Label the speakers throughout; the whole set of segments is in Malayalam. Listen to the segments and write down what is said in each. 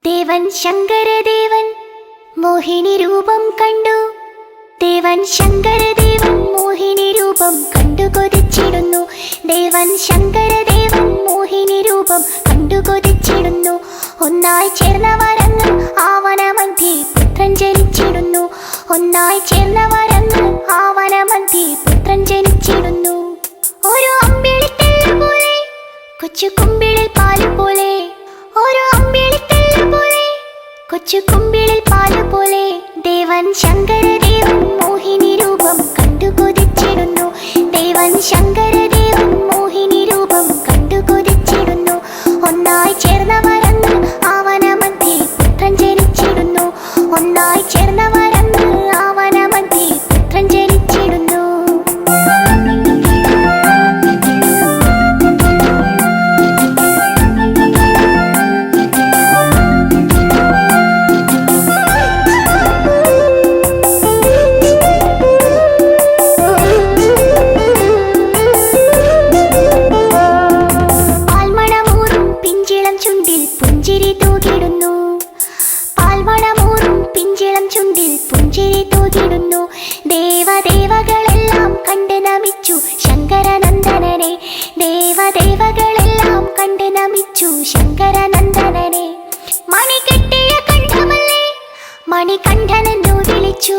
Speaker 1: ദേവൻ ശങ്കരദേവൻ മോഹിനി രൂപം കണ്ടു. ദേവൻ ശങ്കരദേവൻ മോഹിനി രൂപം കണ്ടു കൊതിച്ചിടുന്നു. ദേവൻ ശങ്കരദേവൻ മോഹിനി രൂപം കണ്ടു കൊതിച്ചിടുന്നു. ഒന്നായി ചേർന്നവരങ്ങ് ആവനമധ്യേ പുത്രൻ ജനിച്ചിടുന്നു. ഒന്നായി ചേർന്നവരങ്ങ് ആവനമധ്യേ പുത്രൻ ജനിച്ചിടുന്നു. ഒരു അമ്പിളിത്തല്ല് പോലെ കൊച്ചു കുമ്പിളിൽ പാല് പോലെ, ഒരു അമ്പിളിത്തല്ല് പോലെ കൊച്ചു കുമ്പിളിൽ പാല് പോലെ. ദേവൻ ശങ്കരദേവൻ മോഹിനി രൂപം കണ്ടു കൊതിച്ചിടുന്നു. ദേവൻ ശങ്കരദേവൻ മോഹിനി രൂപം കണ്ടു കൊതിച്ചിടുന്നു. ഒന്നായി ചേർന്നവരങ്ങ് ആവനമധ്യേ പുത്രൻ ജനിച്ചിടുന്നു. ഒന്നായി ചേർന്നവരങ്ങ് ആവനമധ്യേ പുത്രൻ ജനിച്ചിടുന്നു. ദേവദേവകളെല്ലാം കണ്ട് നമിച്ചു ശങ്കരനന്ദനനെ. ദേവദേവകളെല്ലാം കണ്ട് നമിച്ചു ശങ്കരനന്ദനനെ. മണി കെട്ടിയ കണ്ഠമല്ലേ മണികണ്ഠനെന്നു വിളിച്ചു.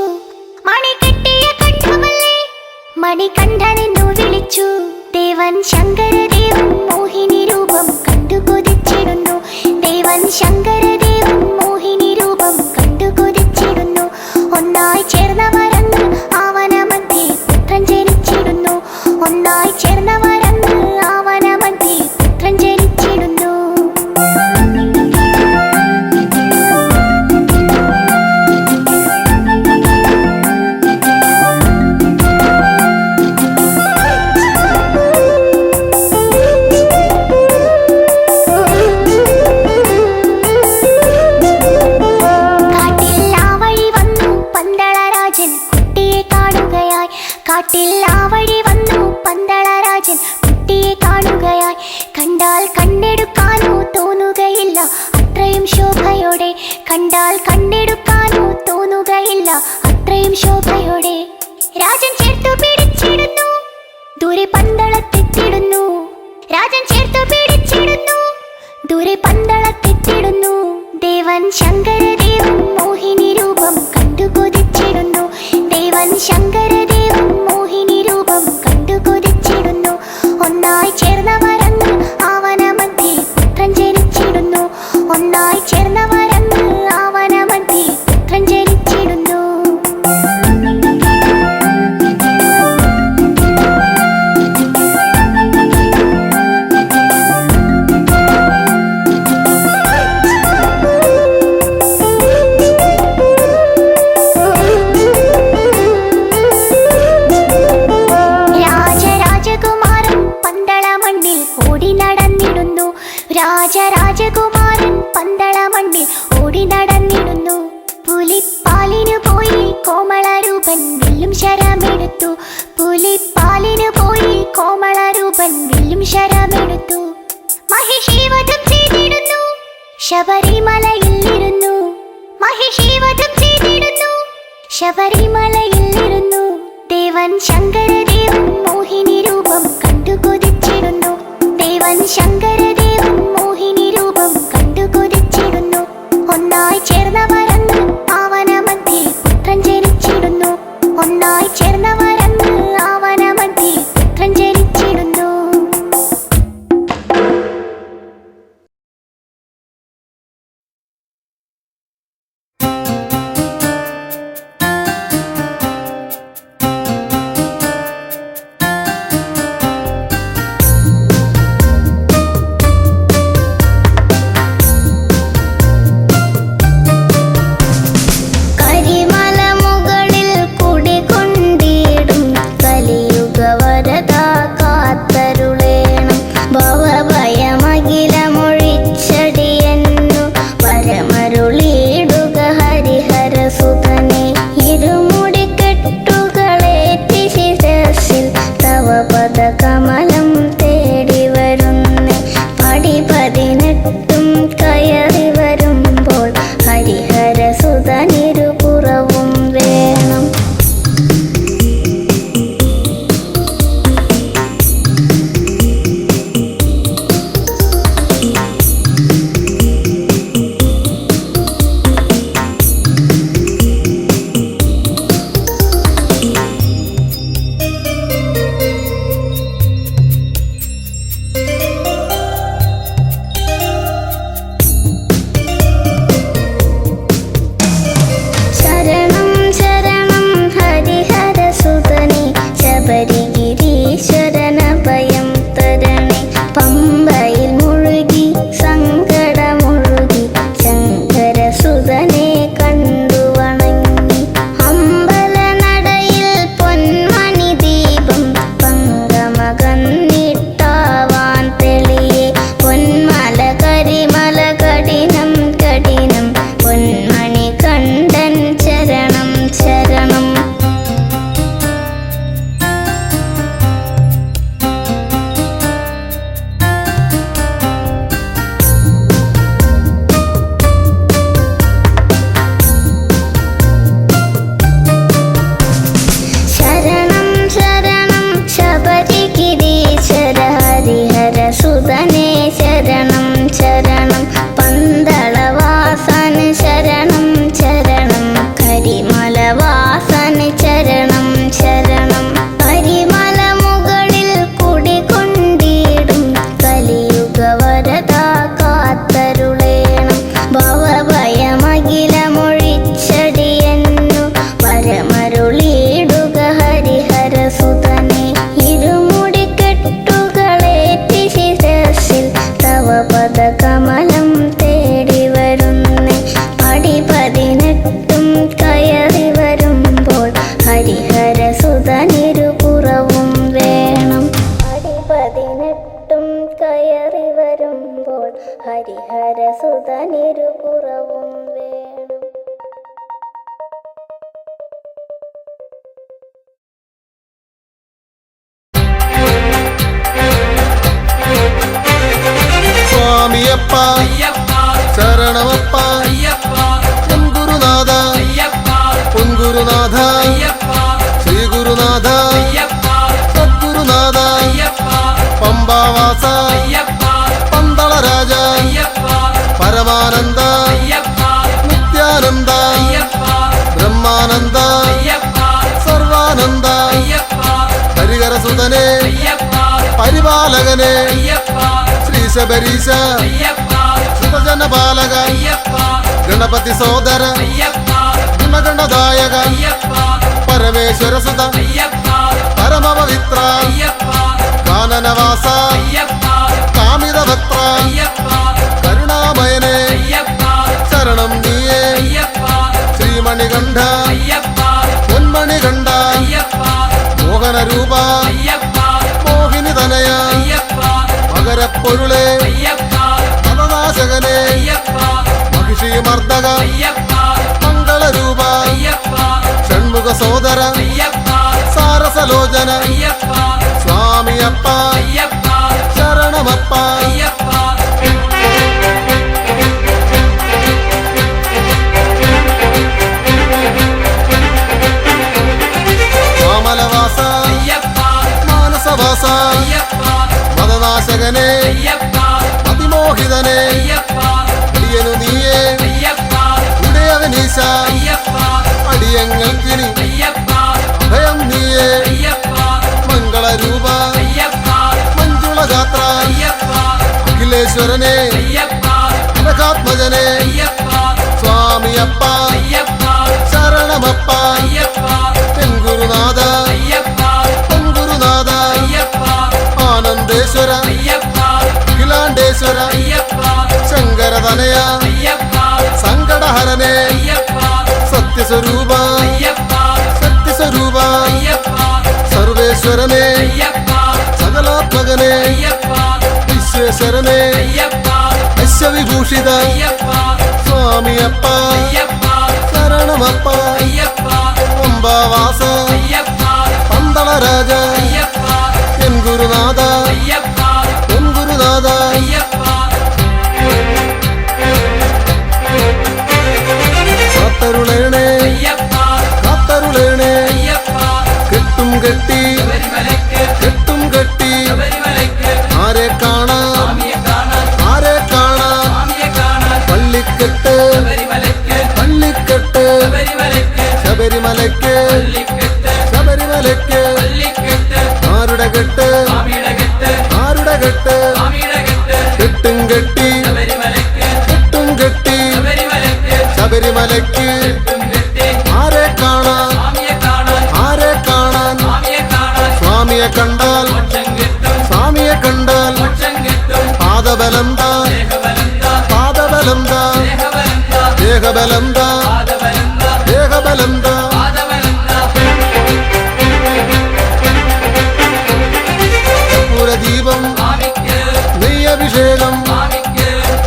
Speaker 1: മണി കെട്ടിയ കണ്ഠമല്ലേ മണികണ്ഠനെന്നു വിളിച്ചു. ദേവൻ ശങ്കരദേവൻ മോഹിനി രൂപം കണ്ടു കൊതിച്ചിടുന്നു. ദേവൻ ശങ്കരദേവൻ മോഹിനി രൂപം കണ്ടു കൊതിച്ചിടുന്നു. ഒന്നായി ചേർന്നവരങ്ങ് ആവനമധ്യേ പുത്രൻ ജനിച്ചിടുന്നു. ഒന്നായി ചേർന്നവരങ്ങ് ആവനമധ്യേ പുത്രൻ ജനിച്ചിടുന്നു. കാട്ടിൽ ആ വഴി വന്നു പന്തളരാജൻ കുട്ടിയെ കാണുകയായി. കണ്ടാൽ കണ്ടെടുക്കാനോ തോന്നുകയില്ല അത്രയും ശോഭയോടെ. കണ്ടാൽ കണ്ടെടുക്കാനോ തോന്നുകയില്ല അത്രയും ശോഭയോടെ. രാജൻ ചേർത്തു പിടിച്ചിടുന്നു, ദൂരെ പന്തളത്തെത്തിടുന്നു. രാജൻ ചേർത്തു പിടിച്ചിടുന്നു, ദൂരെ പന്തളത്തെത്തിടുന്നു. ദേവൻ ശങ്കരദേവൻ മോഹിനി രൂപം കണ്ടു കൊതിച്ചിടുന്നു. ദേവൻ ശങ്കരദേവൻ മോഹിനി രൂപം കണ്ടു കൊതിച്ചിടുന്നു. ഒന്നായി ചേർന്നവരങ്ങ് ആവനമധ്യേ പുത്രൻ ജനിച്ചിടുന്നു. ഒന്നായി ചേർന്നവരങ്ങ് ആവനമധ്യേ പുത്രൻ ജനിച്ചിടുന്നു. രാജരാജകുമാരൻ പന്തളമണ്ണിൽ ഓടി നടന്നിടുന്നു. പുലിപ്പാലിനു പോയി കോമളരൂപൻ വില്ലും ശരമെടുത്തു. പുലിപ്പാലിനു പോയി കോമളരൂപൻ വില്ലും ശരമെടുത്തു. മഹിഷീവധം ചെയ്തിടുന്നു, ശബരിമലയിലിരുന്നു. മഹിഷീവധം ചെയ്തിടുന്നു, ശബരിമലയിലിരുന്നു. ദേവൻ ശങ്കരദേവൻ മോഹിനി രൂപം കണ്ടു കൊതിച്ചിടുന്നു. ദേവൻ ശങ്കരദേവൻ മോഹിനി രൂപം കണ്ടു കൊതിച്ചിടുന്നു. ഒന്നായി ചേർന്നവരങ്ങ് ആവനമധ്യേ പുത്രൻ ജനിച്ചിടുന്നു. ഒന്നായി ചേർന്നവരങ്ങ് ആവനമധ്യേ പുത്രൻ ജനിച്ചിടുന്നു.
Speaker 2: ഗുരുനാഥ ശ്രീ ഗുരുനാഥ സദ്ഗുരുനാഥ പമ്പാവാസ പന്തളരാജ പരമാനന്ദ നിത്യാനന്ദ ബ്രഹ്മാനന്ദ സർവാനന്ദ ഹരിഹരസുതനെ പരിപാലകനെ ശ്രീ ശബരീശ സുതജനപാലക ഗണപതി സോദര ഗുണഗണദായക പരമേശ്വര സുത പരമപവിത്ര കാനനവാസ കാമിതഭക്ത കരുണാമയനെ ശരണം നീയേ ശ്രീമണികണ്ഠ പൊന്മണികണ്ഠ മോഹനരൂപ മോഹിനി തനയ മകരപ്പൊരുളെ മതനാശകനെ മഹിഷി മർദ്ദക മംഗളരൂപ ഷൺമുഖ സോദര സാരസലോചന സ്വാമിയപ്പ ശരണമപ്പ മാമലവാസ മാനസവാസ മതനാശകനെ അതിമോഹിതനെ അടിയനു നീയേ ഉടയവനീശ അടിയങ്ങൾക്കിനി അഭയം നീയേ മംഗളരൂപ മഞ്ജുളഗാത്ര അഖിലേശ്വരനെ അനഘാത്മജനെ സ്വാമിയപ്പ ശരണമപ്പ തെങ്കുരുനാഥ പൊങ്കുരുനാഥ ആനന്ദേശ്വര അഖിലാണ്ടേശ്വര ശങ്കരതനയ സങ്കടഹരനെ സത്യസ്വരൂപ സത്യസ്വരൂപ സർവേശ്വരനെ സകലാത്മകനെ വിശ്വേശ്വരനെ അശ്വവിഭൂഷിത സ്വാമിയപ്പ ശരണമപ്പ പമ്പാവാസ പന്തളരാജ എൻ ഗുരുനാഥ എൻ ഗുരുനാഥ കാത്തരുളേണേ കാത്തരുളേണേ കെട്ടും കെട്ടി കെട്ടും കെട്ടി ആരെ കാണാം ആരെ കാണാം പള്ളിക്കെട്ട് പള്ളിക്കെട്ട് ശബരിമലയ്ക്ക് ശബരിമലയ്ക്ക് ആരുടെ കെട്ട് ആരുടെ കെട്ട് കെട്ടും കെട്ടി കെട്ടും കെട്ടി ശബരിമലയ്ക്ക് ആരെ കാണാൻ ആരെ കാണാൻ സ്വാമിയെ കണ്ടാൽ സ്വാമിയെ കണ്ടാൽ പാദബലം താ പാദബലം താ ദേഹബലം താ ദേഹബലം താ കർപ്പൂരദീപം നെയ്യഭിഷേകം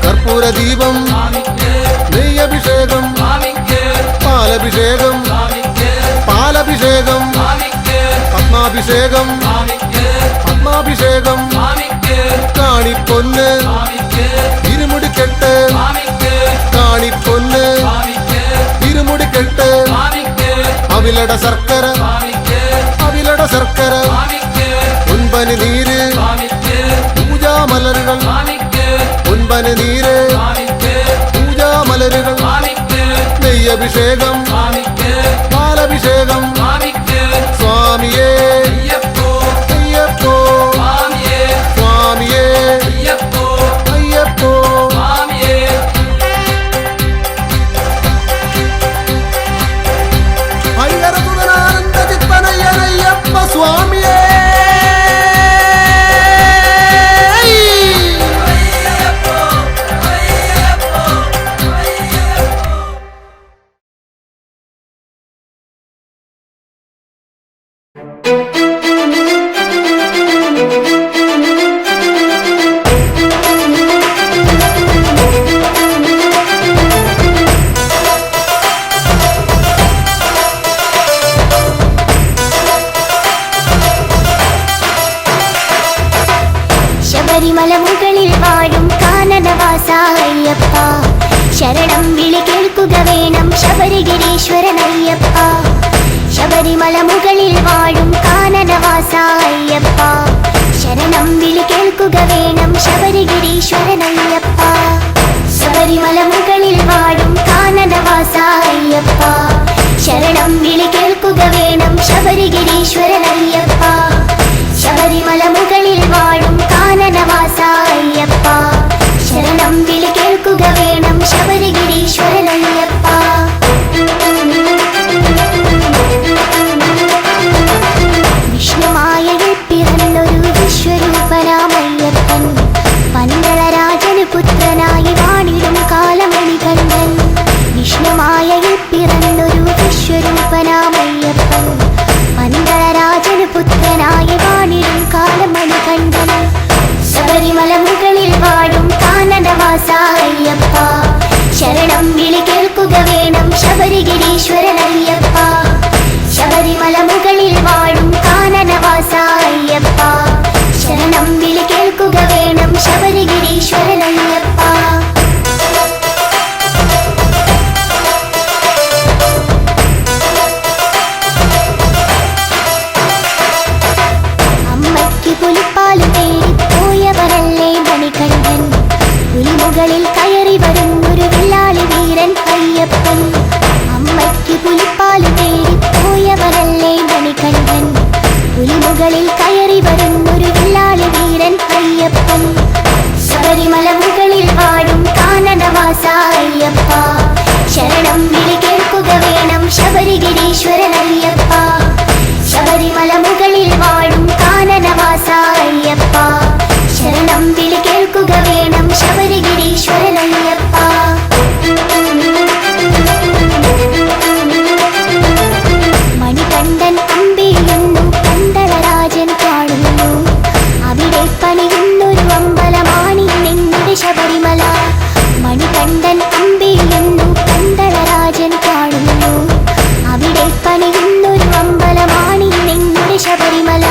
Speaker 2: കർപ്പൂരദീപം നെയ്യഭിഷേകം പാലഭിഷേകം പാലഭിഷേകം പത്മാഭിഷേകം പത്മാഭിഷേകം കാണിപ്പൊന്ന് ഇരുമുടിക്കെട്ട് കാണിപ്പൊന്ന് ഇരുമുടിക്കെട്ട് അവിലട ശർക്കര അവിലട ശർക്കര പൊൻപനി നീര് പൂജാമലരുകൾ പൊൻപനി നീര് പൂജാമലരുകൾ നെയ്യഭിഷേകം പാലഭിഷേകം സ്വാമിയേ അയ്യപ്പോ സ്വാമിയേ അയ്യപ്പോ ഹരിഹരസുതനാനന്ദ ചിത്തനയ്യനയ്യപ്പ സ്വാമിയേ
Speaker 1: ശബരിമല മുകളിൽ വാഴും കാനനവാസ അയ്യപ്പ ശരണം വിളി കേൾക്കുക വേണം ശബരിഗിരീശ്വരനയ്യപ്പ ശബരിമല മുകളിൽ വാഴും കാനനവാസ അയ്യപ്പ ശരണം വിളി കേൾക്കുക വേണം ശബരിഗിരീശ്വരനയ്യപ്പ ശബരിമല മുകളിൽ വാഴും കാനനവാസ അയ്യപ്പ ശരണം വിളി കേൾക്കുക വേണം ശബരിഗിരീശ്വരനയ്യപ്പ ശബരിമല മുകളിൽ വാഴും കാനനവാസ അയ്യപ്പ ശരണം വിളി കേൾക്കുക വേണം ശബരിഗിരീശ്വരനയ്യപ്പ വിഷ്ണുമായയിൽ പിറന്നൊരു വിശ്വരൂപനാമയ്യപ്പൻ പന്തളരാജന് പുത്രനായി വാണിടും കാലമണികണ്ഠൻ വിഷ്ണുമായയിൽ പിറന്നൊരു വിശ്വരൂപനാമയ്യപ്പൻ പന്തളരാജന് പുത്രനായി വാണിടും കാലമണികണ്ഠൻ ശബരിമല മുകളിൽ വാഴും കാനനവാസ അയ്യപ്പ ശരണം വിളി കേൾക്കുക വേണം ശബരിഗിരീശ്വരനയ്യപ്പ ശബരിമല മുകളിൽ വാഴും കാനനവാസ അയ്യപ്പ ശരണം വിളി കേൾക്കുക വേണം ശബരിഗിരീശ്വരനയ്യപ്പ അമ്മയ്ക്ക് പുലിപ്പാല് തേടി പോയവരല്ലേ മണികണ്ഠൻ പുലിമുകളിൽ കയറി വരുന്നൊരു വില്ലാളി വീരൻ അയ്യപ്പൻ അമ്മയ്ക്ക് പുലിപ്പാല് തേടി പോയവരല്ലേ മണികണ്ഠൻ പുലിമുകളിൽ കയറി വരുന്നൊരു വില്ലാളി വീരൻ അയ്യപ്പൻ ശബരിമല മുകളിൽ വാഴും കാനനവാസ അയ്യപ്പ ശരണം വിളി കേൾക്കുക വേണം ശബരിഗിരീശ്വരനയ്യപ്പ ശബരിമല മുകളിൽ വാഴും കാനനവാസ അയ്യപ്പ ശരണം വിളി കേൾക്കുക വേണം ശബരിഗിരീശ്വരനയ്യപ്പ മണികണ്ഠൻ അമ്പിളിയുന്നു പന്തളരാജൻ കാണുന്നു അവിടെ പണിയുന്നൊരു അമ്പലമാണി നിങ്ങളുടെ ശബരിമല മണികണ്ഠൻ അമ്പിളിയുന്നു പന്തളരാജൻ കാണുന്നു അവിടെ പണിയുന്നൊരു അമ്പലമാണി നിങ്ങളുടെ ശബരിമല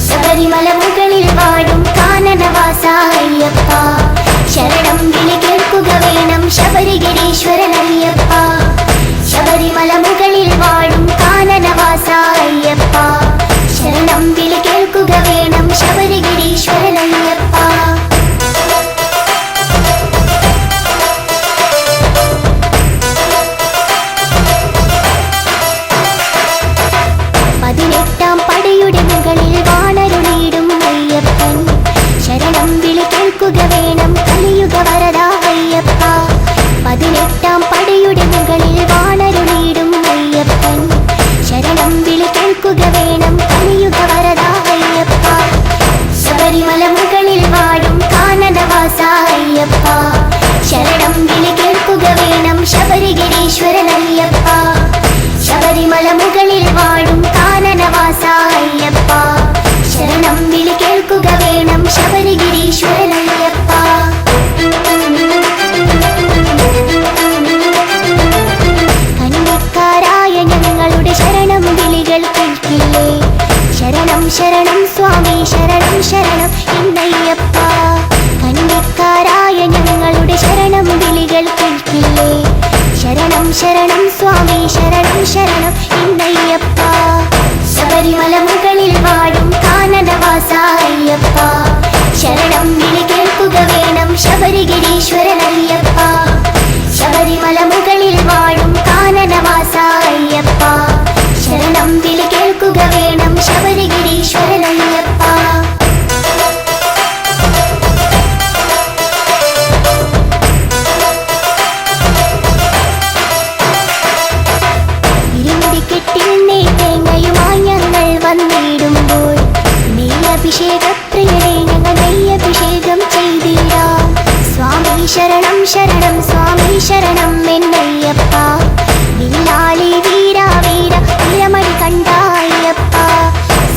Speaker 1: ശബരിമല മുകളിൽ വാഴും കാനനവാസ അയ്യപ്പ ശരണം വിളി കേൾക്കുക വേണം ശബരിഗിരീശ്വരനയ്യപ്പ ശബരിമല മുകളിൽ വാഴും കാനനവാസ അയ്യപ്പ ശരണം വിളി കേൾക്കുക വേണം ശബരിഗിരീശ്വരനയ്യപ്പ പതിനെട്ടാം പടയുടെ മുകളിൽ വാണരുളിയിടും അയ്യപ്പൻ ശരണം വിളി കേൾക്കുക വേണം കലിയുഗ വരദ അയ്യപ്പ പതിനെട്ടാം പടയുടെ മുകളിൽ വാണരുളിയിടും അയ്യപ്പൻ ശരണം വിളി കേൾക്കുക വേണം കലിയുഗ വരദ അയ്യപ്പ ശബരിമല മുകളിൽ വാഴും കാനനവാസ അയ്യപ്പ ശരണം വിളി കേൾക്കുക വേണം ശബരിഗിരീശ്വരനയ്യപ്പ ശബരിമല മുകളിൽ വാഴും കാനനവാസ അയ്യപ്പ ശരണം വിളി കേൾക്കുക വേണം ശബരിഗിരീശ്വരനയ്യപ്പ കന്നിക്കാരായ ഞങ്ങളുടെ ശരണം വിളികൾ കേൾക്കില്ലേ ശരണം ശരണം സ്വാമി ശരണം ശരണം എന്നയ്യപ്പ കന്നിക്കാരായ ഞങ്ങളുടെ ശരണം വിളികൾ കേൾക്കില്ലേ ശരണം ശരണം സ്വാമി ശരണം ശരണം എന്നയ്യപ്പ ശബരിമല മുകളിൽ വാഴും കാനനവാസ അയ്യപ്പ ശരണം വിളി കേൾക്കുക വേണം ശബരിഗിരീശ്വരനയ്യപ്പ ശബരിമല മുകളിൽ വാഴും കാനനവാസ അയ്യപ്പ ശരണം വിളി കേൾക്കുക വേണം ശബരിഗിരീശ്വരനയ്യപ്പ ഇരുമുടിക്കെട്ടിൽ നെയ്തേങ്ങയുമായി ഞങ്ങൾ വന്നിടുമ്പോൾ നെയ്യഭിഷേകപ്രിയരെ ഞങ്ങൾ നെയ്യഭിഷേകം ചെയ്തിടാം സ്വാമി ശരണം ശരണം സ്വാമി ശരണം എന്നയ്യപ്പ വില്ലാളി വീര വീര വീരമണി കണ്ട അയ്യപ്പ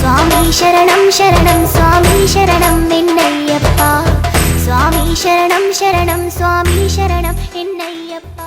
Speaker 1: സ്വാമി ശരണം ശരണം സ്വാമി ശരണം എന്നയ്യപ്പ സ്വാമി ശരണം ശരണം സ്വാമി ശരണം എന്നയ്യപ്പ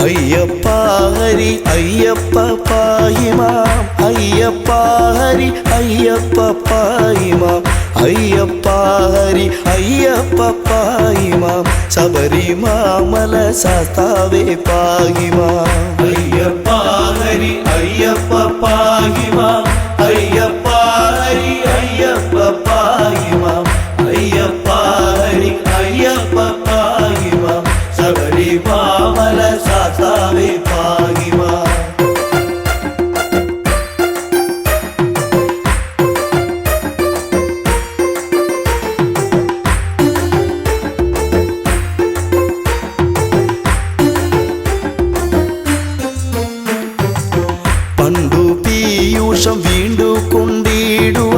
Speaker 3: അയ്യപ്പ ഹരി അയ്യപ്പ പായിമാം അയ്യപ്പ ഹരി അയ്യപ്പ പായിമാം അയ്യപ്പ ഹരി അയ്യപ്പ പായിമാം ശബരിമാമല ശാസ്താവേ പായിമാം അയ്യപ്പ ഹരി അയ്യപ്പ പായിമാം അയ്യപ്പ ഹരി അയ്യപ്പ പായിമാം അയ്യപ്പ ഹരി അയ്യപ്പ പായിമാം ശബരിമാമല ശാസ്താവേ പായിമാം പണ്ടു പീയൂഷം വീണ്ടു കൊണ്ടിടുക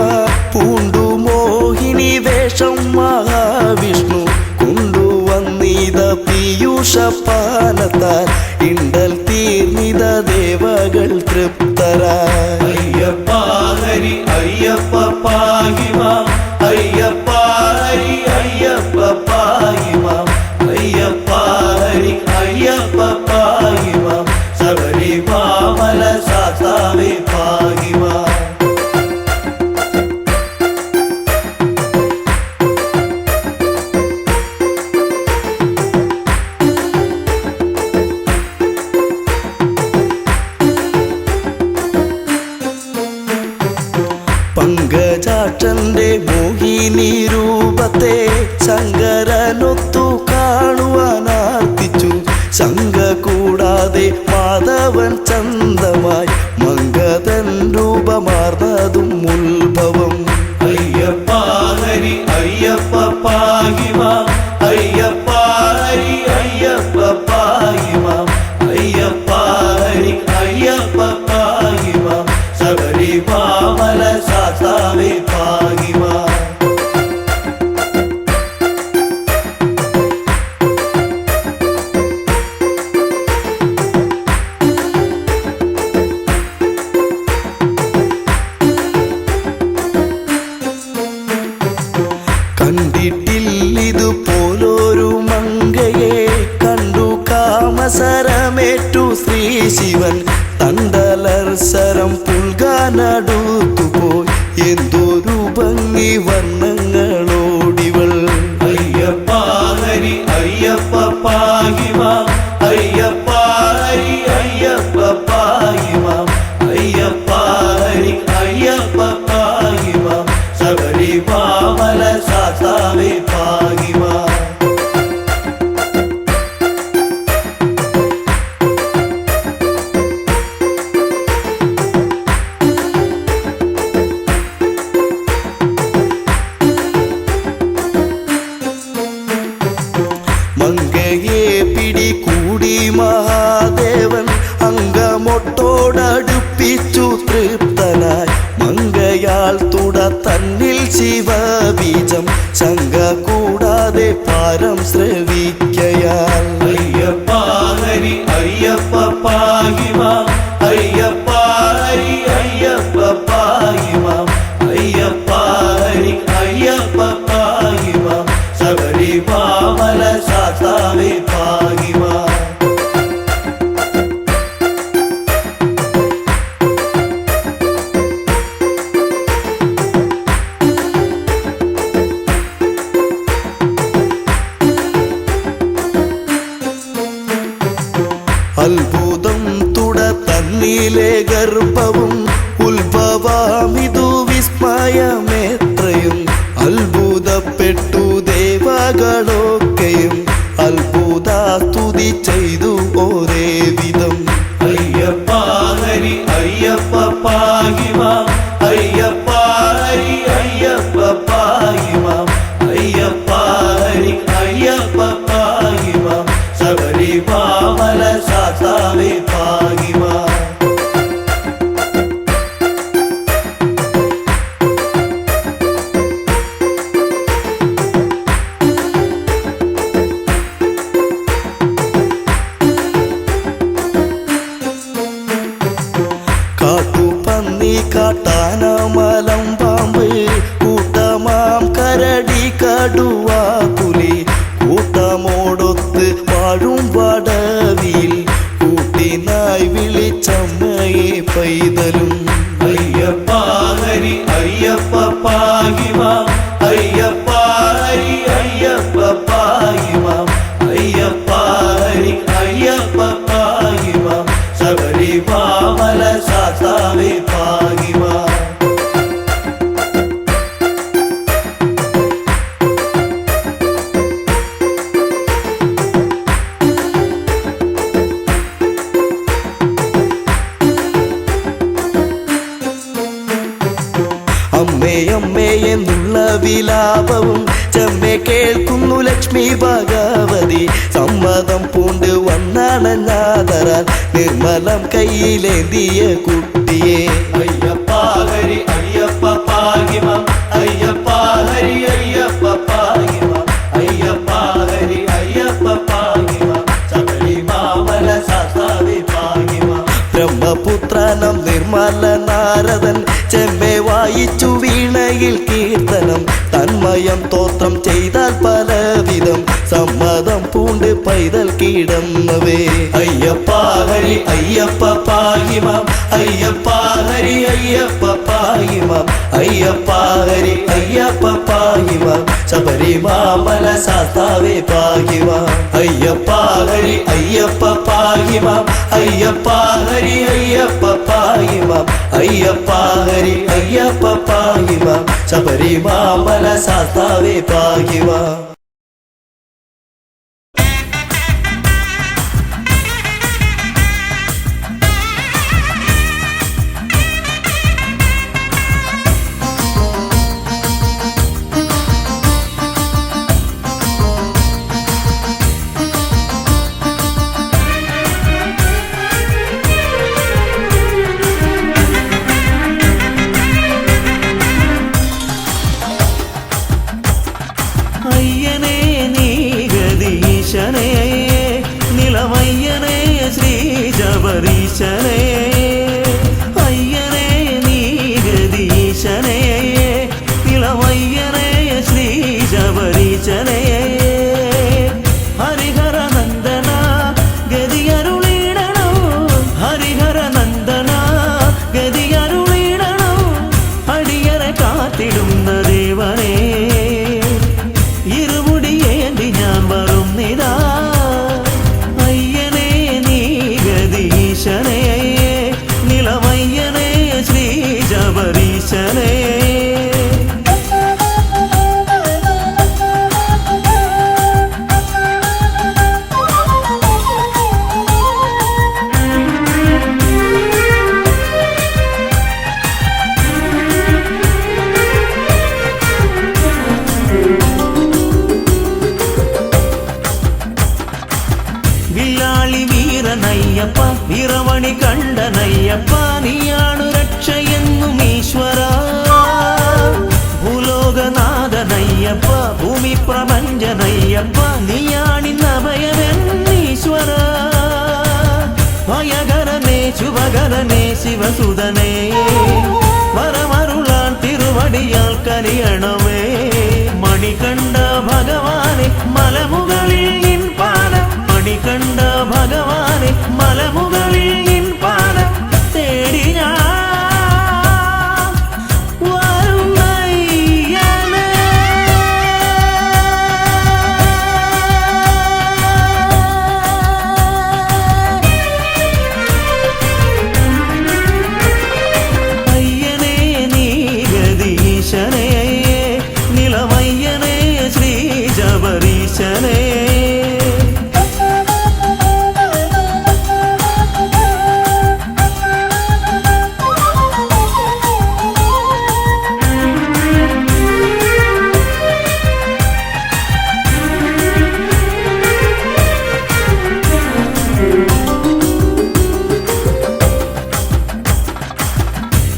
Speaker 3: പൂണ്ടു മോഹിനി വേഷം മഹാവിഷ്ണു കൊണ്ടുവന്നിത പീയൂഷപാനത്താൽ ഇണ്ടൽ തീർന്നിത ദേവകൾ തൃപ്തരായി അയ്യപ്പ ഹരി അയ്യപ്പ പാഹിമാം അയ്യപ്പ ഹരി അയ്യപ്പ പാഹിമാം അയ്യപ്പ ഹരി അയ്യപ്പ പാഹിമാം ശബരിമാമല ശാസ്താവേ പാഹിമാം പങ്കജാക്ഷന്റെ മോഹിനി രൂപത്തെ ശങ്കരനൊത്തു കാണുവാനാർത്തിച്ചു ശങ്ക കൂടാതെ മാധവൻ ചന്തമായി മംഗതൻ രൂപമാർന്നതും ഉത്ഭവം അയ്യപ്പ ഹരി അയ്യപ്പ പാഹിമാം അയ്യപ്പ ഹരി അയ്യപ്പ പാഹിമാം അയ്യപ്പ ഹരി അയ്യപ്പ പാഹിമാം ശബരിമാമല ശാസ്താവേ പാഹിമാം കണ്ടിട്ടില്ലിതുപോലൊരു മങ്കയെ കണ്ടു കാമസരമേറ്റു ശ്രീ ശിവൻ തണ്ടലർസരം പുൽകാനടുത്തുപോയി എന്തൊരു ഭംഗി വർണ്ണങ്ങളോടിവൾ അയ്യപ്പ ഹരി അയ്യപ്പ പാഹിമാം അയ്യപ്പ ഹരി അയ്യപ്പ പാഹിമാം അയ്യപ്പ ഹരി അയ്യപ്പ പാഹിമാം ശബരിമാമല ശാസ്താവേ പാഹിമാം മങ്കയെ പിടികൂടി മഹാദേവൻ അങ്കമൊട്ടോടടുപ്പിച്ചു തൃപ്തനായി മങ്കയാൾ തുട തന്നിൽ ശിവബീജം ശങ്ക കൂടാതെ പാരം ശ്രവിക്കയാൽ അയ്യപ്പ ഹരി അയ്യപ്പ പാഹിമാം അയ്യപ്പ ഹരി അയ്യപ്പ പാഹിമാം അയ്യപ്പ ഹരി അയ്യപ്പ പാഹിമാം ശബരിമാമല ശാസ്താവേ പാഹിമാം അത്ഭുതം തുട തന്നിലെ ഗർഭവും ഉത്ഭവാമിതു വിസ്മയമേത്രയും അത്ഭുതപ്പെട്ടു ദേവകളൊക്കെയും അത്ഭുതാസ്തുതി ചെയ്തു ഒരേ വിധം അയ്യപ്പ ഹരി അയ്യപ്പ പാഹിമാം അയ്യപ്പ ഹരി അയ്യപ്പ പാഹിമാം അയ്യപ്പ ഹരി അയ്യപ്പ പാഹിമാം ശബരിമാമല ശാസ്താവേ പാഹിമാം കാട്ടുപന്നി കാട്ടാന മലം പാമ്പ് കൂട്ടമാം കരടി കടുവ പുലി കൂട്ടമോടൊത്ത് വാഴും വടവിൽ ഭഗവതി സമ്മതം പൂണ്ട് വന്നണഞ്ഞാതരാൻ നിർമ്മലം കയ്യിലേന്തിയ കുട്ടിയെ അയ്യപ്പ ഹരി അയ്യപ്പ പാഹിമം അയ്യപ്പ ഹരി അയ്യപ്പ പാഹിമം അയ്യപ്പ ഹരി അയ്യപ്പ പാഹിമം ശബരിമാമല ശാസ്താവേ പാഹിമം ബ്രഹ്മപുത്രനം നിർമ്മല നാരദൻ ചെമ്പെ വായിച്ചു വീണയിൽ കീർത്തനം തന്മയം തോത്രം ചെയ്താൽ പലവിധം സമ്മതം പൂണ്ട് പൈതൽ കീടന്നവേ അയ്യപ്പ ഹരി അയ്യപ്പ പാഹിമം അയ്യപ്പ ഹരി അയ്യപ്പ പാഹിമം അയ്യപ്പ ഹരി അയ്യപ്പ പാഹിമം ശബരിമാമല ശാസ്താവേ പാഹിമം അയ്യപ്പ ഹരി അയ്യപ്പ പാഹിമം അയ്യപ്പ ഹരി അയ്യപ്പ പാഹിമം അയ്യപ്പ ഹരി അയ്യപ്പ പാഹിമം ശബരിമാമല ശാസ്താവേ പാഹിമം
Speaker 4: അയ്യനേ നീ ഗദീശനേ നിലമയ്യനേ ശ്രീ ശബരീശനേ അയ്യനേ നീ ഗദീശനേ നിലമയ്യനേ ശ്രീ ശബരീശനേ ഹരിഹര നന്ദന ഗതിയരുളിടണോ ഹരിഹര നന്ദന ഗതിയരുളിടണോ അടിയറെ കാത്തിടുന്ന ദേവനേ ഇരുമുടിയേന്തി ഞാൻ വരുന്നിതാ അയ്യനേ നീ ഗദീശനേ നിലമയ്യനേ ശ്രീ ശബരീശനേ വില്ലാളി വീരനയ്യപ്പ വീരമണി കണ്ടനയ്യപ്പ നീയാണു രക്ഷയെന്നും ഈശ്വര ഭൂലോകനാഥനയ്യപ്പ ഭൂമി പ്രപഞ്ചനയ്യപ്പ നീയാണിന്നഭയമെന്നീശ്വര ഭയകരനേ ശുഭകരനേ ശിവസുതനേ വരമരുളാൻ തിരുവടിയാൽ കനിയണമേ മണികണ്ഠ ഭഗവാനെ മലമുകളിൽ നിൻ പാദം മണികണ്ഠ ഭഗവാനെ മലമുകളിൽ നിൻ പാദം തേടി ഞാൻ വരുന്നയ്യനേ. അയ്യനേ നീ ഗദീശനേ നിലമയ്യനേ ശ്രീ ശബരീശനേ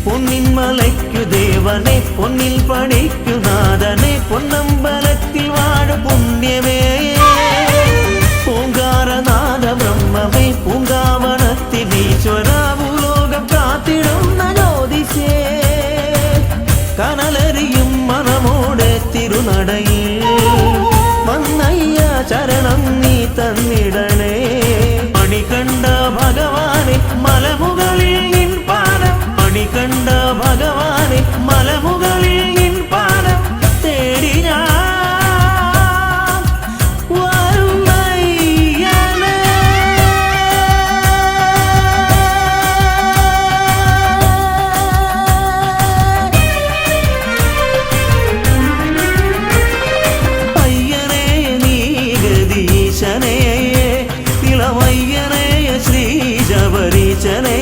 Speaker 4: പൊന്നിൻ മലയ്ക്കു ദേവനെ പൊന്നിൽ പണിക്കു നാഥനെ പൊന്നമ്പലത്തിൽ വാഴ പുണ്യമേ പൂങ്കാരനാഥ ബ്രഹ്മമേ പൂങ്കാവനത്തിൽ ഈശ്വര ഭൂലോകം കാത്തിടുന്ന ജ്യോതിഷേ കനലരിയും മനമോടെ തിരുനടയിൽ വന്നയ്യ ചരണം നീ തന്നിടണേ മണികണ്ഠ ഭഗവാനെ മലമുകളിൽ നിൻ പാദം മണികണ്ഠ ഭഗവാനെ മലമുകളിൽ നിൻ പാദം തേടി ഞാൻ വരുന്നയ്യനേ. അയ്യനേ നീ ഗദീശനേ നിലമയ്യനേ ശ്രീ ശബരീശനേ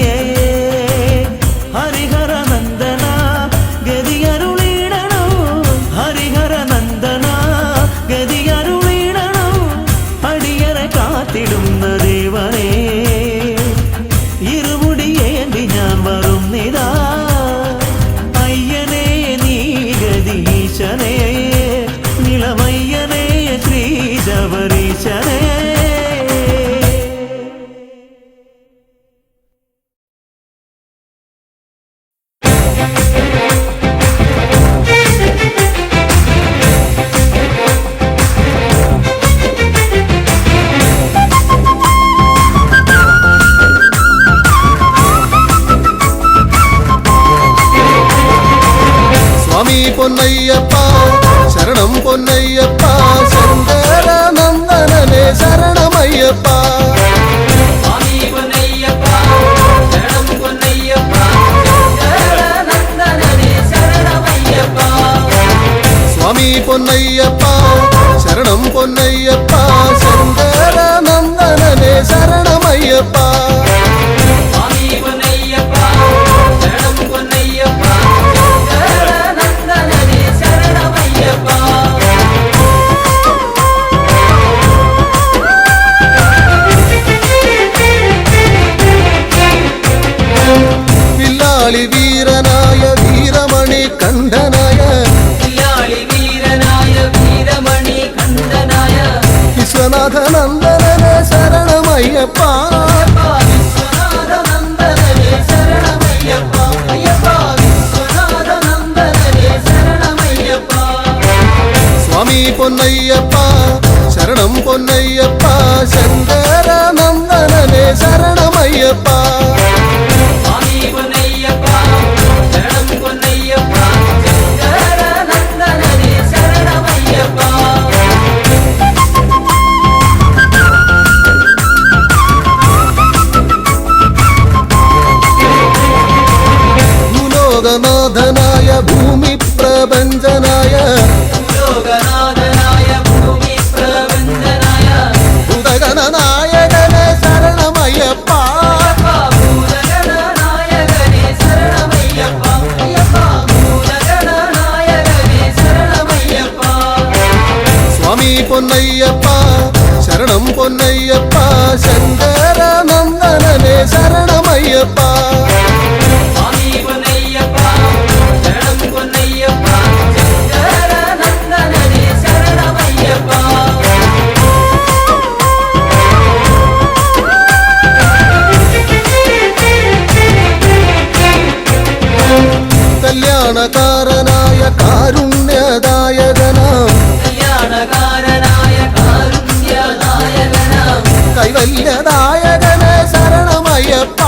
Speaker 2: സ്വാമി പൊന്നയ്യപ്പ ശരണം പൊന്നയ്യപ്പ ശങ്കരനന്ദനനെ ശരണമയ്യപ്പ
Speaker 5: സ്വാമി പൊന്നയ്യപ്പ ശരണം പൊന്നയ്യപ്പ ശങ്കരനന്ദനനെ ശരണമയ്യപ്പ
Speaker 2: സ്വാമി പൊന്നയ്യപ്പ ശരണം പൊന്നയ്യപ്പ ശങ്കരനന്ദനനെ ശരണമയ്യപ്പ
Speaker 5: സ്വാമി പൊന്നയ്യപ്പ ശരണം പൊന്നയ്യപ്പ ശങ്കരനന്ദനനെ ശരണമയ്യപ്പ
Speaker 2: വില്ലാളി വീരനായ വീരമണി കണ്ഠനായ
Speaker 5: വില്ലാളി വീരനായ വീരമണി കണ്ഠനായ
Speaker 2: വിശ്വനാഥനന്ദനനെ ശരണമയ്യപ്പ
Speaker 5: വിശ്വനാഥനന്ദനനെ ശരണമയ്യപ്പ അയ്യപ്പ വിശ്വനാഥനന്ദനനെ ശരണമയ്യപ്പ
Speaker 2: സ്വാമി പൊന്നയ്യപ്പ ശരണം പൊന്നയ്യപ്പ ശങ്കരനന്ദനനെ ശരണമയ്യപ്പ
Speaker 5: സ്വാമി പൊന്നയ്യപ്പ ശരണം പൊന്നയ്യപ്പ ശങ്കരനന്ദനനെ ശരണമയ്യപ്പ
Speaker 2: ഭൂലോകനാഥനായ ഭൂമി പ്രപഞ്ചനായ
Speaker 5: ലോകനാഥനായ ഭൂമി പ്രപഞ്ചനായ
Speaker 2: ഉദഗണനായകനെ ശരണമയ്യപ്പ
Speaker 5: ഭൂതഗണനായകനെ ശരണമയ്യപ്പ അയ്യപ്പ ഭൂതഗണനായകനെ ശരണമയ്യപ്പ
Speaker 2: സ്വാമി പൊന്നയ്യപ്പ ശരണം പൊന്നയ്യപ്പ ശങ്കരനന്ദനനെ ശരണമയ്യപ്പ
Speaker 5: സ്വാമി പൊന്നയ്യപ്പ ശരണം പൊന്നയ്യപ്പ ശങ്കരനന്ദനനെ ശരണമയ്യപ്പ
Speaker 2: കല്യാണകാരനായ കാരുണ്യദായകനാം
Speaker 5: കല്യാണകാരനായ കാരുണ്യനായകനാം
Speaker 2: കൈവല്യദായകനെ ശരണമയ്യപ്പ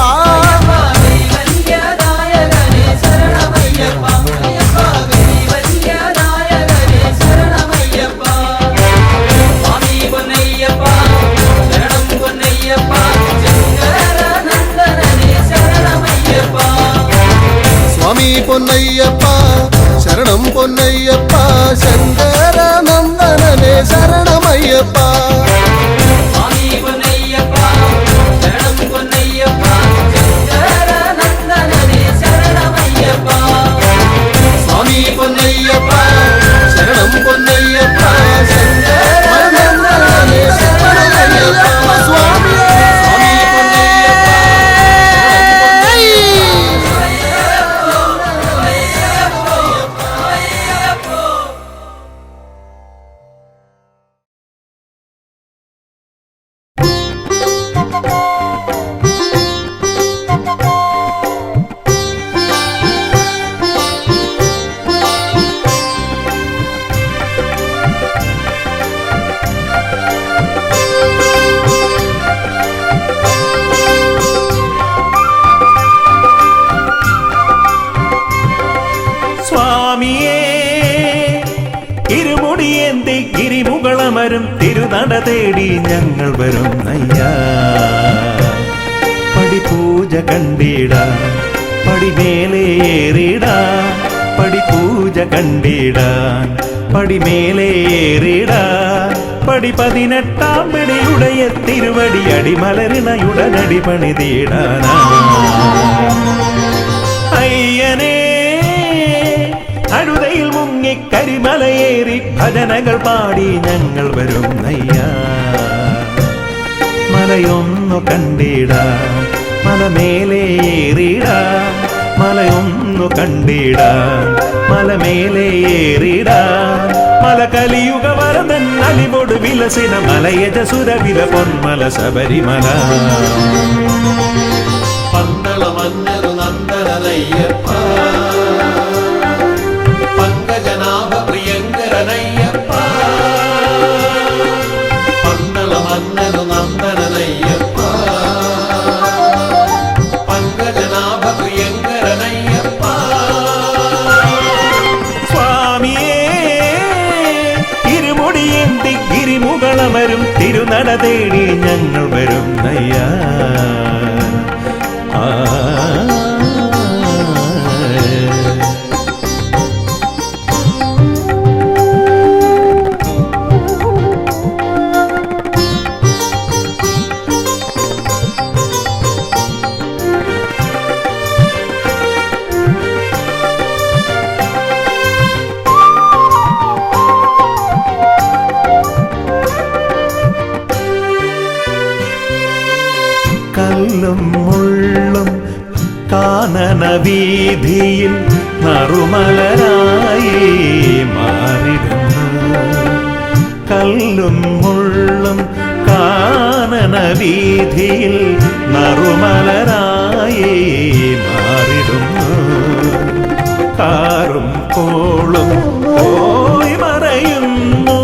Speaker 5: കൈവല്യദായകനെ ശരണമയ്യപ്പ അയ്യപ്പ കൈവല്യദായകനെ ശരണമയ്യപ്പ സ്വാമി പൊന്നയ്യപ്പ ശരണം പൊന്നയ്യപ്പ ശങ്കരനന്ദനനെ ശരണമയ്യപ്പ
Speaker 2: സ്വാമി പൊന്നയ്യപ്പ ശരണം പൊന്നയ്യപ്പ ശങ്കരനന്ദനനെ ശരണമയ്യപ്പ
Speaker 5: സ്വാമി പൊന്നയ്യപ്പ ശരണം പൊന്നയ്യപ്പ ശങ്കരനന്ദനനെ ശരണമയ്യപ്പ
Speaker 2: സ്വാമി പൊന്നയ്യപ്പ ശരണം പൊന്നയ്യപ്പ ശങ്കരനന്ദനനെ ശരണമയ്യപ്പ സ്വാമിയേ സ്വാമി പൊന്നയ്യപ്പ
Speaker 4: സ്വാമിയേ ഇരുമുടിയേന്തി ഗിരിമുകളമരും തിരുനട തേടി ഞങ്ങൾ വരുന്നയ്യാ പടിപൂജ കണ്ടിട പടിമേലേറിട പടിപൂജ കണ്ടിടാൻ പടിമേലേറിട പടി 18 പിടിയുടയ തിരുവടി അടിമലരിണയുടനടി പണിതീടാനാ അയ്യനേ അഴുതയിൽ മുങ്ങി കരിമലയേറി ഭജനകൾ പാടി ഞങ്ങൾ വരുന്നയ്യാ മലയൊന്നു കണ്ടിട മലമേലേറിട മലയൊന്നു കണ്ടിട മലമേലേറിട മല കലിയുഗ വരദൻ അലിവോട് വിലസിന മലയജ സുരവില പൊന്മല ശബരിമല
Speaker 2: പന്തള മന്നരു നന്ദനയ്യപ്പ പങ്കജനാഭ പ്രിയങ്കരനയ്യപ്പ പന്തള മന്നരു നന്ദനയ്യപ്പ പങ്കജനാഭ പ്രിയങ്കരനയ്യപ്പ
Speaker 4: തേടി ഞങ്ങൾ വരുന്നയ്യ. കല്ലും മുള്ളും കാനന വീതിയിൽ നറുമലരായി മാറിടുന്നു. കല്ലും മുള്ളും കാനന വീതിയിൽ നറുമലരായി മാറിടുന്നു. കാറും കോളും പോയി മറയുന്നു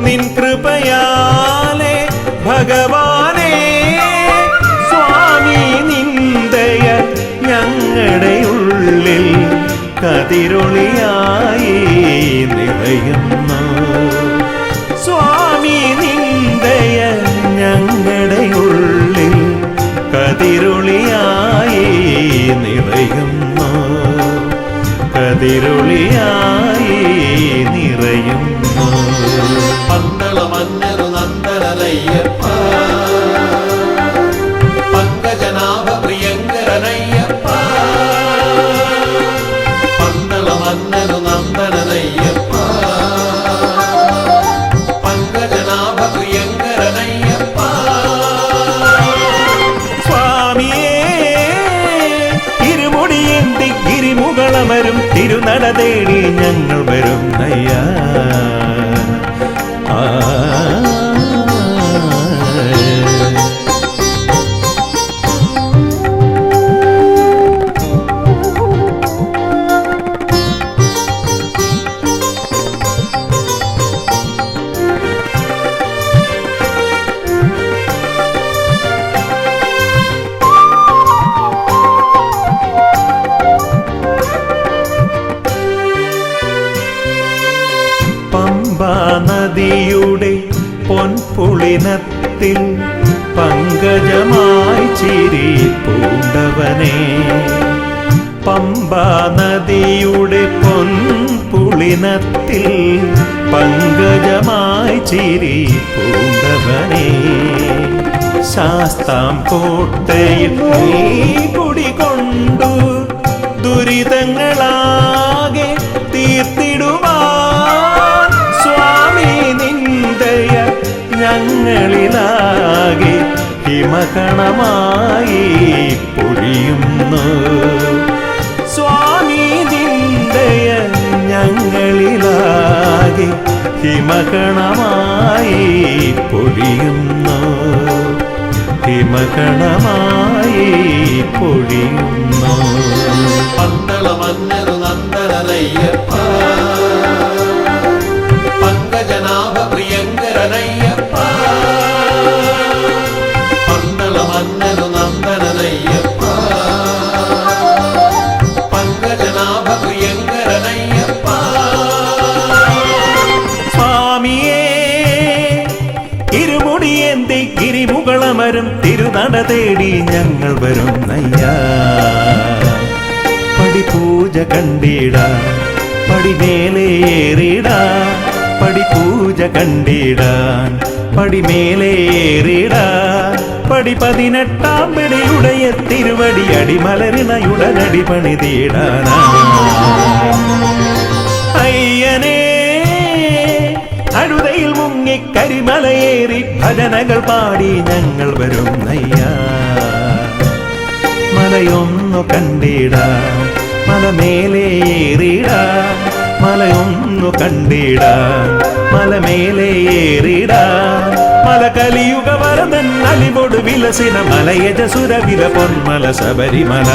Speaker 4: നിൻ കൃപയാലെ ഭഗവാനേ. നിന്ദയ ഞങ്ങളുടെ ഉള്ളിൽ കതിരൊളിയായി നിറയുന്നു. സ്വാമി നിന്ദയ ഞങ്ങളുടെ ഉള്ളിൽ കതിരൊളിയായി നിറയുന്നു. കതിരൊളിയായി നിറയുന്നു.
Speaker 2: പന്തള മന്നരു നന്ദനയ്യപ്പ, പങ്കജനാഭ പ്രിയങ്കരനയ്യപ്പ. പന്തള മന്നരു നന്ദനയ്യപ്പ, പങ്കജനാഭ പ്രിയങ്കരനയ്യപ്പ.
Speaker 4: സ്വാമിയേ ഇരുമുടിയേന്തി ഗിരിമുകളമരും തിരുനട തേടി ഞങ്ങൾ വരുന്നയ്യ. നദിയുടെ പൊൻപുളിനത്തിൽ പങ്കജമായി ചിരി പൂണ്ടവനെ. പമ്പാ നദിയുടെ പൊൻപുളിനത്തിൽ പങ്കജമായി ചിരി പൂണ്ടവനെ. ശാസ്താം കോട്ടയിൽ നീ കുടികൊണ്ടു ദുരിതങ്ങളാകെ തീർത്തിടുവാൻ. സ്വാമി നിന്ദയ ഞങ്ങളിലാകെ ഹിമകണമായി പൊഴിയുന്നു. സ്വാമി നിന്ദയ ഞങ്ങളിലാകെ ഹിമകണമായി പൊഴിയുന്നു. ഹിമകണമായി പൊഴിയുന്നു.
Speaker 2: പന്തള മന്നരു നന്ദനയ്യപ്പ, പങ്കജനാഭ പ്രിയങ്കരനയ്യപ്പ. പന്തള മന്നരു നന്ദനയ്യപ്പ, പങ്കജനാഭ പ്രിയങ്കരനയ്യപ്പ.
Speaker 4: സ്വാമിയേ ഇരുമുടിയേന്തി ഗിരിമുകളമരും തിരുനട തേടി ഞങ്ങൾ വരുന്നയ്യ. പടിപൂജ കണ്ടിട പടിമേലേറിട, പടിപൂജ കണ്ടിടാൻ പടിമേലേറിട. പടി 18 പടിയുടയ തിരുവടി അടിമലരിണയുടനടി പണിതീടാനാ. അയ്യനേ അഴുതയിൽ മുങ്ങി കരിമലയേറി ഭജനകൾ പാടി ഞങ്ങൾ വരുന്നയ്യ. മലയൊന്നു കണ്ടിട മലമേലേറിട, മലയൊന്നു കണ്ടിട മലമേലേറിട. മല കലിയുഗ വരദൻ അലിവോട് വിലസിന മലയജസുരവില പൊന്മല ശബരിമല.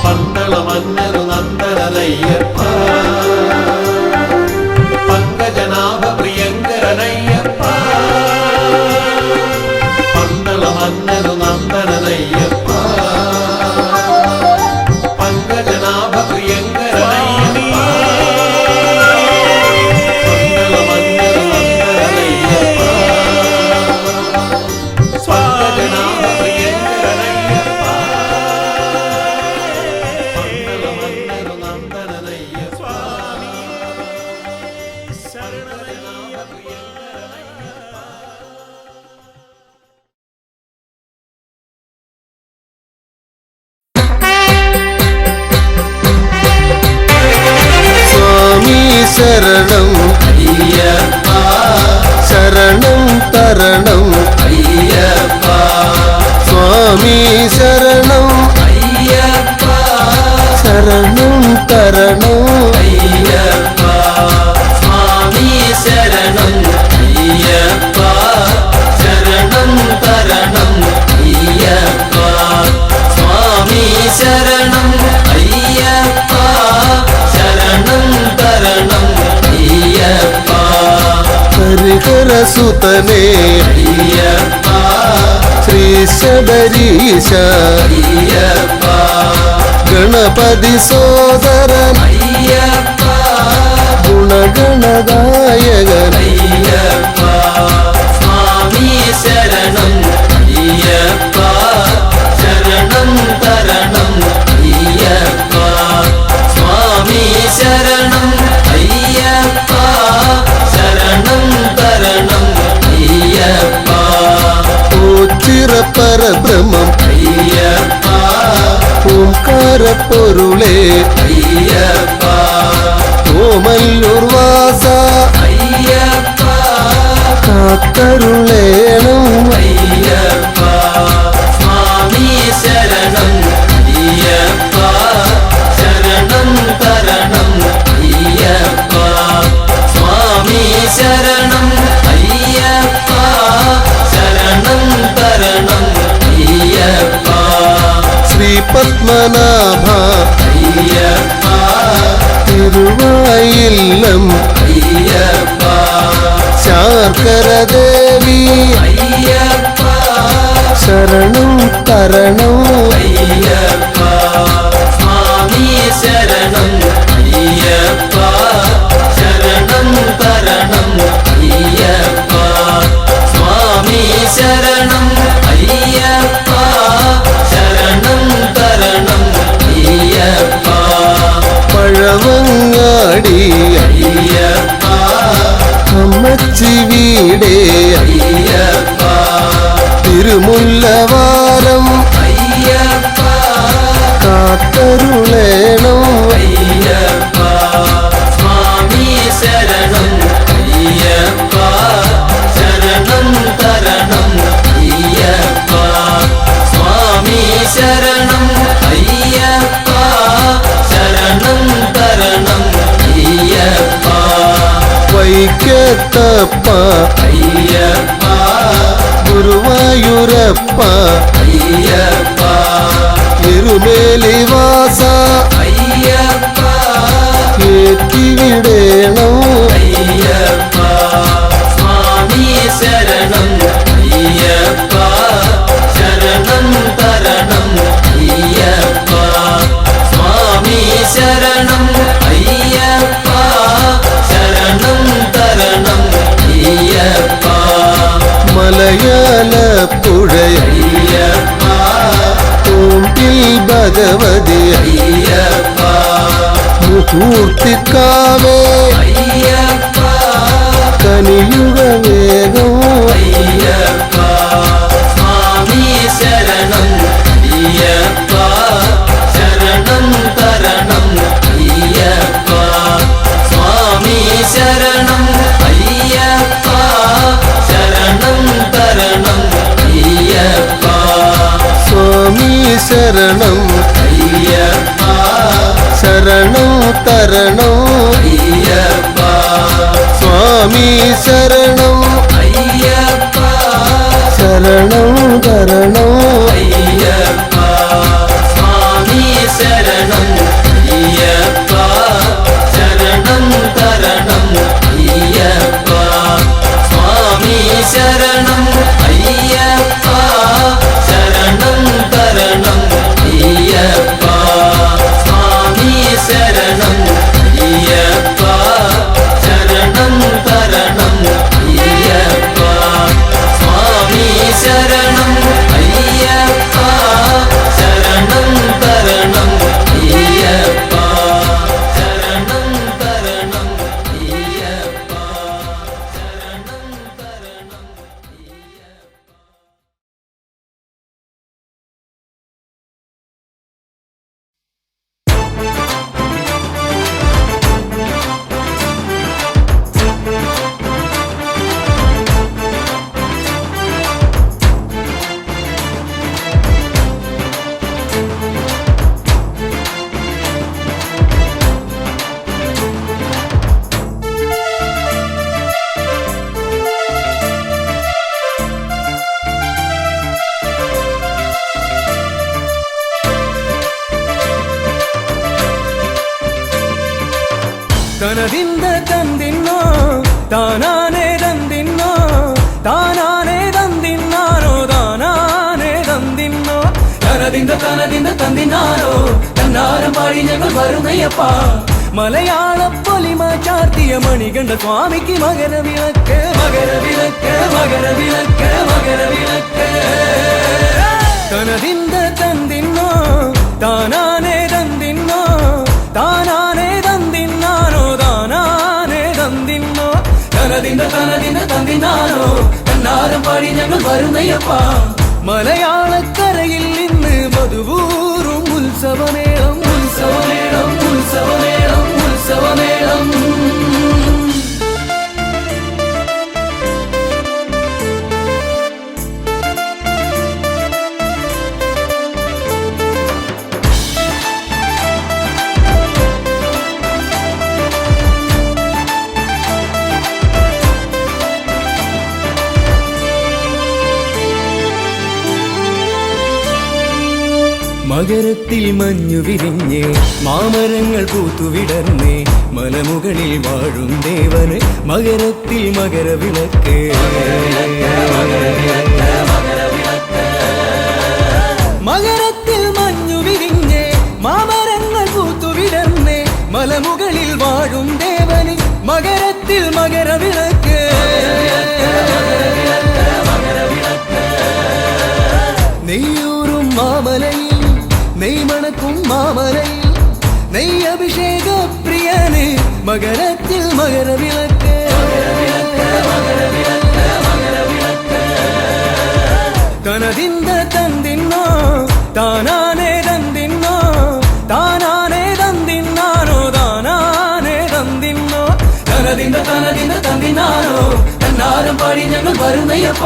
Speaker 2: പന്തള മന്നരു നന്ദനയ്യപ്പ, പങ്കജനാഭ പ്രിയങ്കരനയ്യപ്പ. പന്തള മന്നരു നന്ദനയ്യപ്പ, പങ്കജനാഭ പ്രിയങ്കരനയ്യപ്പ. പന്തള മന്നരു നന്ദനയ്യപ്പ.
Speaker 3: തരണം
Speaker 5: അയ്യപ്പ
Speaker 3: സ്വാമി ശരണം
Speaker 5: അയ്യപ്പ
Speaker 3: ശരണം തരണം
Speaker 5: അയ്യപ്പ സ്വാമി ശരണം അയ്യപ്പ ശരണം തരണം അയ്യപ്പ സ്വാമി ശരണം അയ്യപ്പ ശരണം തരണം അയ്യപ്പ
Speaker 3: ഹരിഹരസുതനേ
Speaker 5: അയ്യപ്പ
Speaker 3: ശ്രീ ശബരീശ
Speaker 5: അയ്യപ്പ
Speaker 3: ഗണപതി സോദരൻ
Speaker 5: അയ്യപ്പ
Speaker 3: ഗുണഗണദായകൻ
Speaker 5: അയ്യപ്പ സ്വാമി ശരണം അയ്യപ്പ ശരണം തരണം അയ്യപ്പ സ്വാമി ശരണം അയ്യപ്പ ശരണം തരണം അയ്യപ്പ
Speaker 3: ഓച്ചിറപ്പരബ്രഹ്മം
Speaker 5: അയ്യപ്പ
Speaker 3: ഓംകാര പൊരുളേ
Speaker 5: അയ്യപ്പ
Speaker 3: ഓമല്ലൂർ വാസ
Speaker 5: അയ്യപ്പ
Speaker 3: കാത്തരുളേണം
Speaker 5: അയ്യപ്പ സ്വാമി ശരണം അയ്യപ്പ ശരണം തരണം അയ്യപ്പ സ്വാമി ശരണം അയ്യപ്പ ശരണം തരണം അയ്യപ്പ
Speaker 3: ശ്രീ പത്മനാഭ
Speaker 5: അയ്യപ്പ
Speaker 3: തിരുവായില്ലം
Speaker 5: അയ്യപ്പ
Speaker 3: ശാർക്കര ദേവി
Speaker 5: അയ്യപ്പ
Speaker 3: ശരണം തരണം
Speaker 5: അയ്യപ്പ സ്വാമി ശരണം അയ്യപ്പ ശരണം തരണം അയ്യപ്പ സ്വാമി ശരണം അയ്യപ്പ ശരണം തരണം അയ്യപ്പ
Speaker 3: പഴവങ്ങാടി
Speaker 5: അയ്യപ്പ
Speaker 3: അമ്മച്ചി വീടേ
Speaker 5: അയ്യപ്പ
Speaker 3: തിരുമുല്ലവാരം
Speaker 5: അയ്യപ്പ
Speaker 3: കാത്തരുളേണം
Speaker 5: അയ്യപ്പ സ്വാമി ശരണം അയ്യപ്പ ശരണം തരണം അയ്യപ്പ സ്വാമി ശരണം അയ്യപ്പ ശരണം തരണം അയ്യപ്പ
Speaker 3: വൈക്കത്തപ്പ
Speaker 5: അയ്യപ്പ
Speaker 3: ഗുരുവായൂരപ്പ
Speaker 5: അയ്യപ്പ
Speaker 3: എരുമേലി വാസ
Speaker 5: അയ്യപ്പ
Speaker 3: ഏറ്റിവിടേണം
Speaker 5: അയ്യപ്പ സ്വാമി ശരണം അയ്യപ്പ ശരണം തരണം അയ്യപ്പ സ്വാമി ശരണം അയ്യപ്പ ശരണം തരണം അയ്യപ്പ
Speaker 3: മലയാളപ്പുഴ
Speaker 5: അയ്യപ്പ
Speaker 3: ഓംപിൽ ഭഗവതി
Speaker 5: അയ്യപ്പ
Speaker 3: മുഹൂർത്തിക്കാവേ
Speaker 5: അയ്യപ്പ
Speaker 3: കനിയുഗ വേഗം
Speaker 5: അയ്യപ്പ സ്വാമി ശരണം അയ്യപ്പ ശരണം തരണം അയ്യപ്പ സ്വാമി ശരണം അയ്യപ്പ ശരണം തരണം അയ്യപ്പ
Speaker 3: സ്വാമി ശരണം
Speaker 5: അയ്യപ്പ
Speaker 3: ശരണം തരണം
Speaker 5: അയ്യപ്പ
Speaker 3: സ്വാമി ശരണം
Speaker 5: അയ്യപ്പ
Speaker 3: ശരണം തരണം
Speaker 5: അയ്യപ്പ സ്വാമി ശരണം അയ്യപ്പ ശരണം തരണം അയ്യപ്പ സ്വാമി ശരണം അയ്യപ്പ ശരണം തരണം അയ്യപ്പ സ്വാമി ശരണം അയ്യപ്പ ശരണം തരണം അയ്യപ്പ സ്വാമി ശരണം
Speaker 6: തനതിന്ത തന്തിന്നോ താനാനേ തന്തിന്നോ താനാനേ തന്തിന്നാനോ താനാനേ തന്തിന്നോ തനതിന്ത തന്തിന്നാനോ തന്നാരം പാടി ഞങ്ങൾ വരുന്നയ്യപ്പ മലയാള പൊലിമ ചാർത്തിയ മണികണ്ഠ സ്വാമിക്ക് മകരവിളക്ക് മകരവിളക്ക് മകരവിളക്ക് മകരവിളക്ക് തനതിന്ത തന്തിന്നോ താനാനേ തന്തിന്നോ താനാനേ തന്തിന്നാനോ താനാനേ തന്തിന്നോ തനതിന്ത തന്തിന്നാനോ തന്നാരം പാടി ഞങ്ങൾ വരുന്നയ്യപ്പ മലയാളക്കരയിൽ ഇന്ന് മധുവൂറും ഉത്സവമേളം ഉത്സവമേളം ഉത്സവമേളം ഉത്സവമേളം മകരത്തിൽ മഞ്ഞു വിരിഞ്ഞ് മാമരങ്ങൾ പൂത്തുവിടർന്നേ മലമുകളിൽ വാഴും ദേവന് മകരത്തിൽ മകരവിളക്ക് മകരത്തിൽ മഞ്ഞു വിരിഞ്ഞ് മാമരങ്ങൾ പൂത്തുവിടർന്നേ മലമുകളിൽ വാഴും ദേവന് മകരത്തിൽ മകരവിളക്ക് നെയ്യൂറും മാമലയിൽ നെയ്മണക്കും മാമലയിൽ നെയ്യ് അഭിഷേക പ്രിയന് മകരത്തിൽ മകരവിളക്ക് തനതിന്ത തന്തിന്നോ താനാനേ തന്തിന്നോ താനാനേ തന്തിന്നാനോ താനാനേ തന്തിന്നോ തനതിന്ത തന്തിന്നാനോ തന്നാരം പാടി ഞങ്ങൾ വരുന്നയ്യപ്പ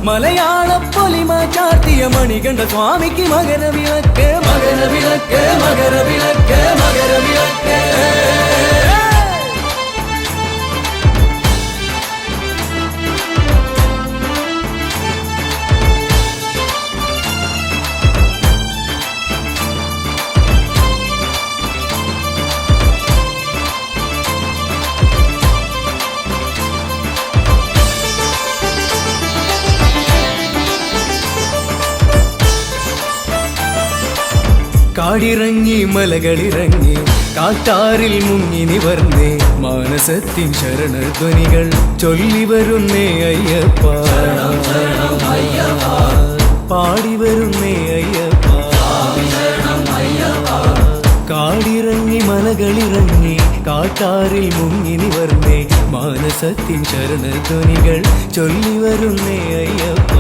Speaker 6: മലയാള പൊലിമ ചാർത്തിയ മണികണ്ഠ സ്വാമിക്ക് മകരവിളക്ക് മകരവിളക്ക് മകരവിളക്ക് മകരവിളക്ക് കാടിറങ്ങി മലകളിറങ്ങി കാട്ടാറിൽ മുങ്ങി നിവർന്നേ മാനസത്തിൻ ശരണധ്വനികൾ ചൊല്ലി വരുന്നേ അയ്യപ്പ പാടി വരുന്നേ അയ്യപ്പ കാടിറങ്ങി മലകളിറങ്ങി കാട്ടാറിൽ മുങ്ങി നിവർന്നേ മാനസത്തിൻ ശരണധ്വനികൾ ചൊല്ലി വരുന്നേ അയ്യപ്പ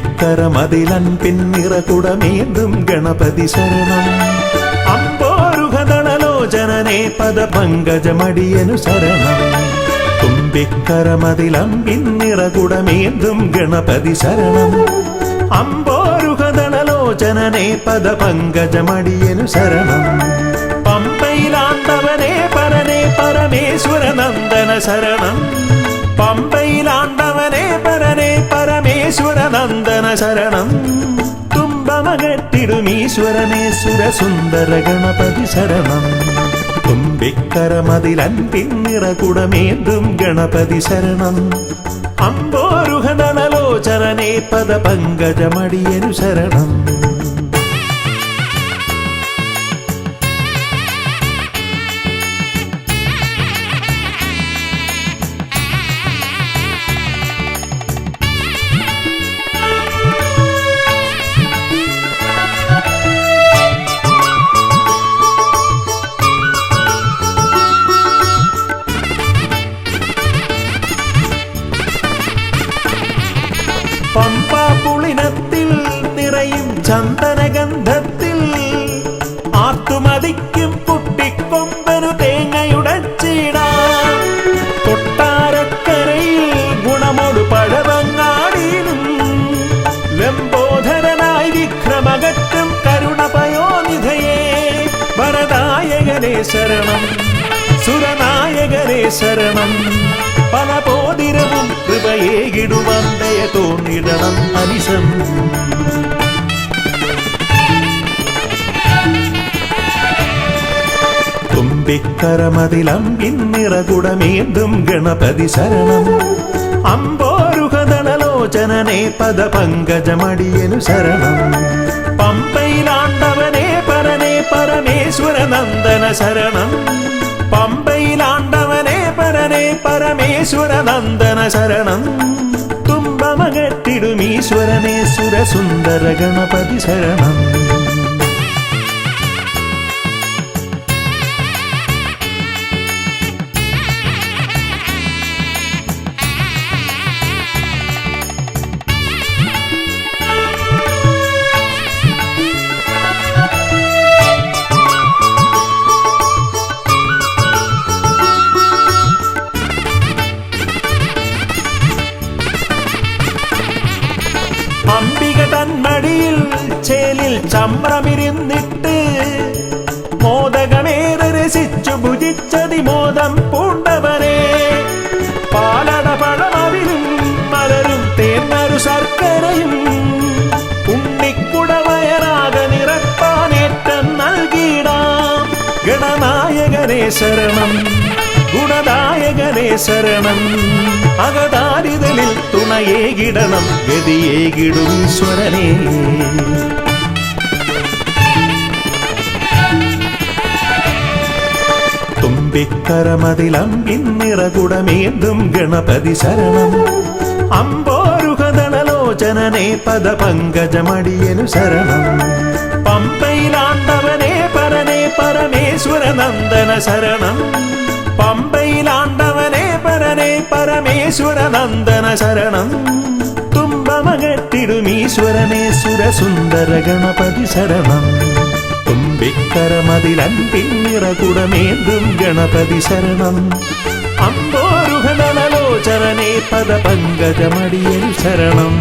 Speaker 4: തുമ്പിക്കരമതിലൻപിൻ നിറകുടമേന്തും ഗണപതി ശരണം അമ്പോരുഹദളലോചനനേ പദപങ്കജമടിയനു ശരണം തുമ്പിക്കരമതിലൻപിൻ നിറകുടമേന്തും ഗണപതി ശരണം അമ്പോരുഹദളലോചനനേ പദപങ്കജമടിയനു ശരണം പമ്പയിലാണ്ടവനേ പരനേ പരമേശ്വര നന്ദന ശരണം പമ്പയിലാണ്ടവനേ പര പരമേശ്വരനന്ദന ശരണം തുമ്പമകറ്റിടുമീശ്വരനെ സുരസുന്ദര ഗണപതി ശരണം തുമ്പിക്കരമതിലൻപിന്നിറകുടമേന്തും ഗണപതി ശരണം അമ്പോരുഹദളലോചരനെ പദ പങ്കജമടിയനു ശരണം പമ്പാപുളിനത്തിൽ നിറയും ചന്ദനഗന്ധത്തിൽ ആത്തുമതിക്കും കുട്ടിക്കൊമ്പനു തേങ്ങയുടച്ചിടാം കൊട്ടാരക്കരയിൽ ഗുണമൊടു പഴവങ്ങാടിയിലും ലംബോധരനായി വിക്രമകറ്റും കരുണപയോനിധയേ വരദായകനേ ശരണം സുരനായകനേ ശരണം പല പോതിരവും കൃപയേകിടുവന്തയ തോന്നിടണം അനിശം തുമ്പിക്കരമതിലമ്പിന്നിറകുടമേന്തും ഗണപതി ശരണം അമ്പോരുഹദളലോചനനെ പദ പങ്കജമടിയനു ശരണം പമ്പയിലാണ്ടവനെ പരനെ പരമേശ്വരനന്ദന ശരണം പമ്പയിലാണ്ടവനെ പരനെ പരമേശ്വരനന്ദന ശരണം തുമ്പമകറ്റിടുമീശ്വരനെ സുരസുന്ദര ഗണപതി ശരണം അംബിക തന്മടിയിൽ ചേലിൽ ചമ്രമിരുന്നിട്ട് മോദകമേറെ രസിച്ചു ഭുജിച്ചതിമോദം പൂണ്ടവനെ പാലട പഴമവിലും മലരും തേന്നരു ശർക്കരയും ഉണ്ണിക്കുടവയറാക നിറപ്പാനേറ്റം നൽകിയിടാം ഗണനായകനേ ശരണം ഗുണദായകനേ ശരണം അകതാരിതലിൽ തുണയേകിടണം ഗതിയേകിടും ഈശ്വരനേ തുമ്പിക്കരമതിലമ്പിന്നിറകുടമേന്തും ഗണപതി ശരണം അമ്പോരുഹദളലോചനനെ പദ പങ്കജമടിയനു ശരണം പമ്പയിലാണ്ടവനെ പരനെ പരമേശ്വരനന്ദന ശരണം പമ്പയിലാണ്ടവനെ പരനെ പരമേശ്വരനന്ദന ശരണം തുമ്പമകറ്റിടുമീശ്വരനെ സുരസുന്ദര ഗണപതി ശരണം തുമ്പിക്കരമതിലൻപിന്നിറകുടമേന്തും ഗണപതി ശരണം അമ്പോരുഹദളലോചനനെ പദ പങ്കജമടിയൻ ശരണം